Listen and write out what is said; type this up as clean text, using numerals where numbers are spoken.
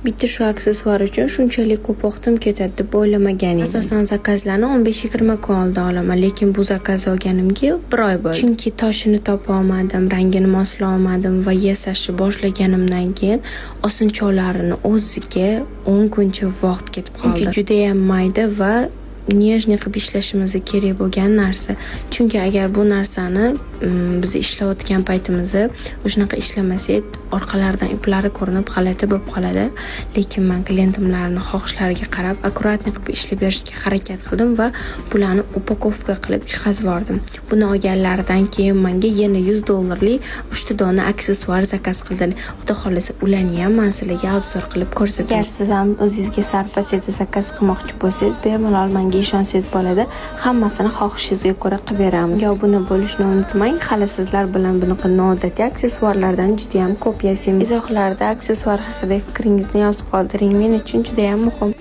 Bitta shu aksessuar uchun shunchalik ko'p vaqtim ketadi deb o'ylamagan edim. Asosan zakazlarni 15-20 kun oldin olaman, lekin bu zakaz olganimga 1 oy bo'ldi. Chunki toshini topa olmadim, rangini moslay olmadim va yasashni boshlaganimdan keyin osonchoqlarini o'ziga 10 kuncha vaqt ketib qoldi. Chunki juda ham mayda va nejniy qilib ishlashimiz kerak bo'lgan narsa. Chunki agar bu narsani biz ishlayotgan paytimizda shunaqa ishlamasak, orqalaridan iplari ko'rinib g'alati bo'lib qoladi. Lekin men klientimlarning xohishlariga qarab, akkuratni qilib ishlab berishga harakat qildim va bularni upakovka qilib chiqazib yubordim. Buni olganlaridan keyin menga yana $100lik 3 ta dona aksessuar zakaz qildilar. Xudo xolasa ularni ham men sizlarga obzor qilib ko'rsataman. Agar siz ham o'zingizga sarpasida zakaz qilmoqchi bo'lsangiz, bemalol menga ishonsangiz bo'ladi. Hammasini xohishingizga ko'ra qilib beramiz. Yo buni bo'lishni unutmang. Hali sizlar bilan bunaqa noodatiy aksessuarlardan juda ham ko'p yasaymiz. Izohlarda aksessuar haqida fikringizni yozib qoldiring. Men uchun juda ham muhim.